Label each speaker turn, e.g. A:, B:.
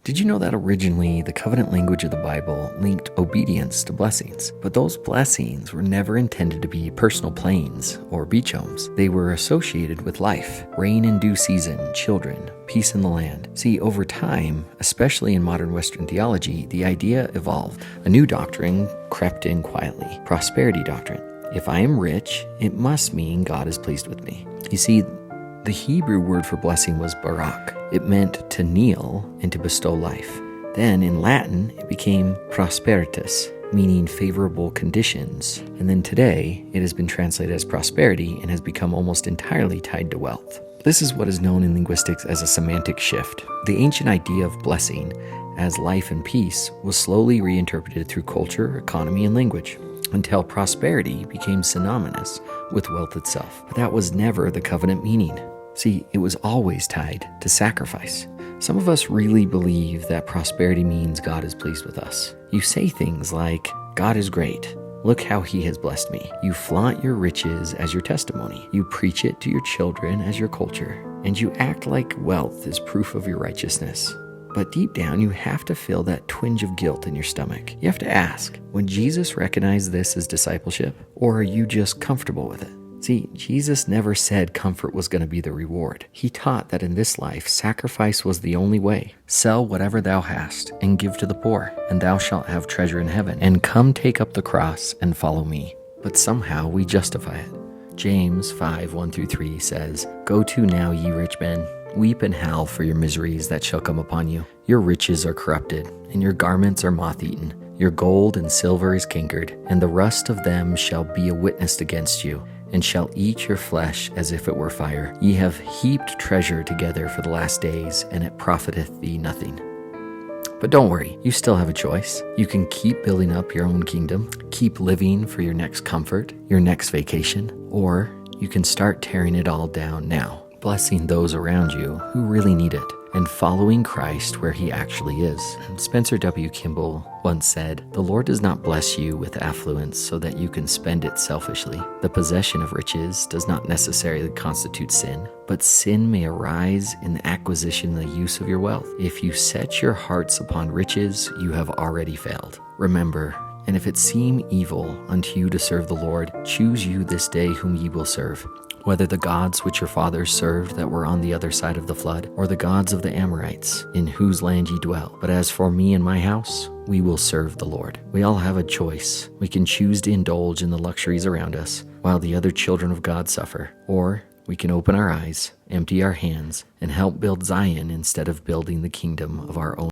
A: Did you know that originally the covenant language of the Bible linked obedience to blessings? But those blessings were never intended to be personal planes or beach homes. They were associated with life, rain in due season, children, peace in the land. See, over time, especially in modern Western theology, the idea evolved. A new doctrine crept in quietly, prosperity doctrine. If I am rich, it must mean God is pleased with me. You see, the Hebrew word for blessing was barak. It meant to kneel and to bestow life. Then in Latin, it became prosperitas, meaning favorable conditions. And then today, it has been translated as prosperity and has become almost entirely tied to wealth. This is what is known in linguistics as a semantic shift. The ancient idea of blessing as life and peace was slowly reinterpreted through culture, economy, and language, until prosperity became synonymous with wealth itself. But that was never the covenant meaning. See, it was always tied to sacrifice. Some of us really believe that prosperity means God is pleased with us. You say things like, God is great. Look how he has blessed me. You flaunt your riches as your testimony. You preach it to your children as your culture. And you act like wealth is proof of your righteousness. But deep down, you have to feel that twinge of guilt in your stomach. You have to ask, would Jesus recognize this as discipleship? Or are you just comfortable with it? See, Jesus never said comfort was going to be the reward. He taught that in this life, sacrifice was the only way. Sell whatever thou hast and give to the poor, and thou shalt have treasure in heaven. And come take up the cross and follow me. But somehow we justify it. James 5:1-3 says, Go to now, ye rich men. Weep and howl for your miseries that shall come upon you. Your riches are corrupted, and your garments are moth-eaten. Your gold and silver is cankered, and the rust of them shall be a witness against you, and shall eat your flesh as if it were fire. Ye have heaped treasure together for the last days, and it profiteth thee nothing. But don't worry, you still have a choice. You can keep building up your own kingdom, keep living for your next comfort, your next vacation, or you can start tearing it all down now, blessing those around you who really need it, and following Christ where he actually is. Spencer W. Kimball once said, The Lord does not bless you with affluence so that you can spend it selfishly. The possession of riches does not necessarily constitute sin, but sin may arise in the acquisition and the use of your wealth. If you set your hearts upon riches, you have already failed. Remember, and if it seem evil unto you to serve the Lord, choose you this day whom ye will serve, whether the gods which your fathers served that were on the other side of the flood, or the gods of the Amorites, in whose land ye dwell. But as for me and my house, we will serve the Lord. We all have a choice. We can choose to indulge in the luxuries around us, while the other children of God suffer. Or we can open our eyes, empty our hands, and help build Zion instead of building the kingdom of our own.